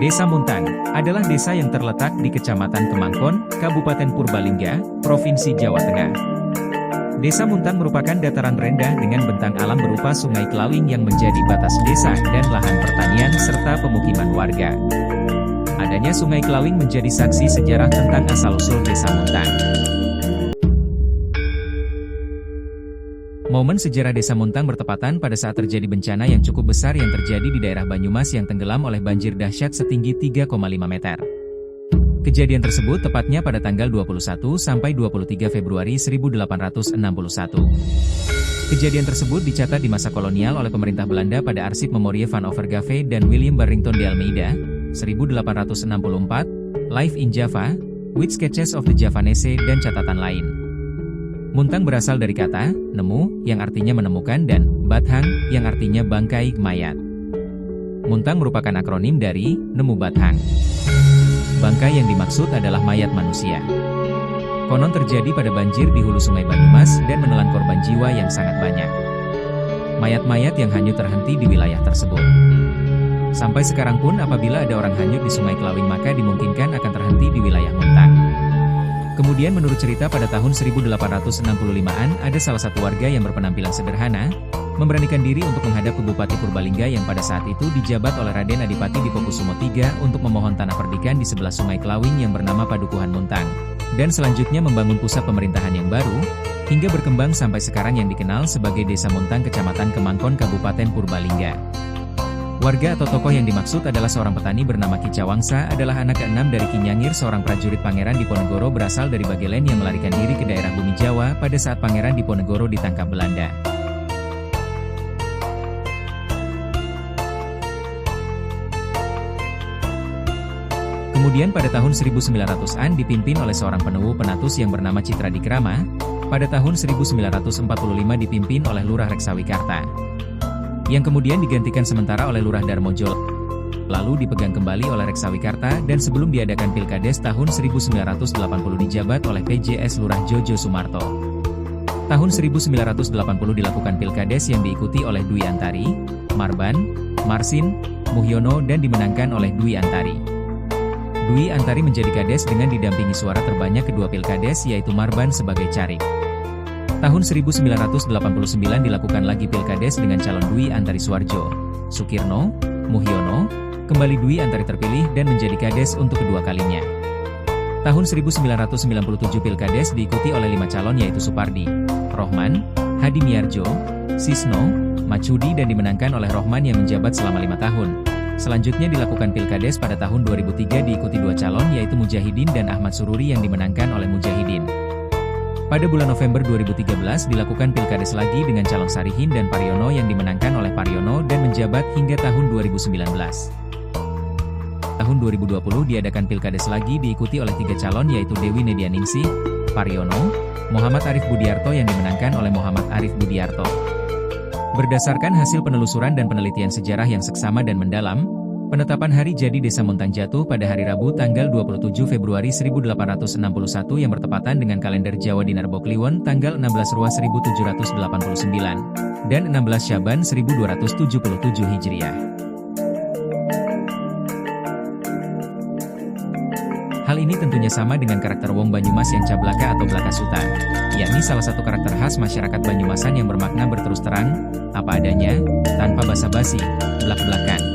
Desa Muntang adalah desa yang terletak di Kecamatan Kemangkon, Kabupaten Purbalingga, Provinsi Jawa Tengah. Desa Muntang merupakan dataran rendah dengan bentang alam berupa Sungai Kelawing yang menjadi batas desa dan lahan pertanian serta pemukiman warga. Adanya Sungai Kelawing menjadi saksi sejarah tentang asal-usul Desa Muntang. Momen sejarah Desa Muntang bertepatan pada saat terjadi bencana yang cukup besar yang terjadi di daerah Banyumas yang tenggelam oleh banjir dahsyat setinggi 3,5 meter. Kejadian tersebut tepatnya pada tanggal 21 sampai 23 Februari 1861. Kejadian tersebut dicatat di masa kolonial oleh pemerintah Belanda pada arsip Memorie van Overgave dan William Barrington de Almeida, 1864, Live in Java, with Sketches of the Javanese dan catatan lain. Muntang berasal dari kata, nemu, yang artinya menemukan dan bathang, yang artinya bangkai mayat. Muntang merupakan akronim dari, nemu bathang. Bangkai yang dimaksud adalah mayat manusia. Konon terjadi pada banjir di hulu sungai Banyumas dan menelan korban jiwa yang sangat banyak. Mayat-mayat yang hanyut terhenti di wilayah tersebut. Sampai sekarang pun apabila ada orang hanyut di Sungai Kelawing maka dimungkinkan akan terhenti di wilayah Muntang. Kemudian menurut cerita pada tahun 1865-an ada salah satu warga yang berpenampilan sederhana, memberanikan diri untuk menghadap ke Bupati Purbalingga yang pada saat itu dijabat oleh Raden Adipati Dipokusumo III untuk memohon tanah perdikan di sebelah Sungai Kelawing yang bernama Padukuhan Muntang. Dan selanjutnya membangun pusat pemerintahan yang baru, hingga berkembang sampai sekarang yang dikenal sebagai Desa Muntang Kecamatan Kemangkon Kabupaten Purbalingga. Warga atau tokoh yang dimaksud adalah seorang petani bernama Ki Cawangsa adalah anak keenam dari Ki Nyangir seorang prajurit Pangeran Diponegoro berasal dari Bagelen yang melarikan diri ke daerah Bumi Jawa pada saat Pangeran Diponegoro ditangkap Belanda. Kemudian pada tahun 1900-an dipimpin oleh seorang penuwu penatus yang bernama Citra Dikrama, pada tahun 1945 dipimpin oleh Lurah Reksawikarta. Yang kemudian digantikan sementara oleh Lurah Darmojo, lalu dipegang kembali oleh Reksawikarta dan sebelum diadakan Pilkades tahun 1980 dijabat oleh PJS Lurah Jojo Sumarto. Tahun 1980 dilakukan Pilkades yang diikuti oleh Dwi Antari, Marban, Marsin, Muhyono dan dimenangkan oleh Dwi Antari. Dwi Antari menjadi Kades dengan didampingi suara terbanyak kedua Pilkades yaitu Marban sebagai Carik. Tahun 1989 dilakukan lagi Pilkades dengan calon Dwi Antari Suarjo, Sukirno, Muhyono, kembali Dwi Antari terpilih dan menjadi Kades untuk kedua kalinya. Tahun 1997 Pilkades diikuti oleh 5 calon yaitu Supardi, Rohman, Hadi Miarjo, Sisno, Macudi dan dimenangkan oleh Rohman yang menjabat selama 5 tahun. Selanjutnya dilakukan Pilkades pada tahun 2003 diikuti 2 calon yaitu Mujahidin dan Ahmad Sururi yang dimenangkan oleh Mujahidin. Pada bulan November 2013 dilakukan Pilkades lagi dengan calon Sarihin dan Pariono yang dimenangkan oleh Pariono dan menjabat hingga tahun 2019. Tahun 2020 diadakan Pilkades lagi diikuti oleh 3 calon yaitu Dewi Nedianingsih, Pariono, Muhammad Arif Budiarto yang dimenangkan oleh Muhammad Arif Budiarto. Berdasarkan hasil penelusuran dan penelitian sejarah yang seksama dan mendalam, penetapan hari jadi Desa Muntang jatuh pada hari Rabu tanggal 27 Februari 1861 yang bertepatan dengan kalender Jawa Dinar Bokliwon tanggal 16 Ruah 1789 dan 16 Syaban 1277 Hijriah. Hal ini tentunya sama dengan karakter Wong Banyumas yang cablaka atau Blaka Suta, yakni salah satu karakter khas masyarakat Banyumasan yang bermakna berterus terang, apa adanya, tanpa basa-basi, blak-blakan.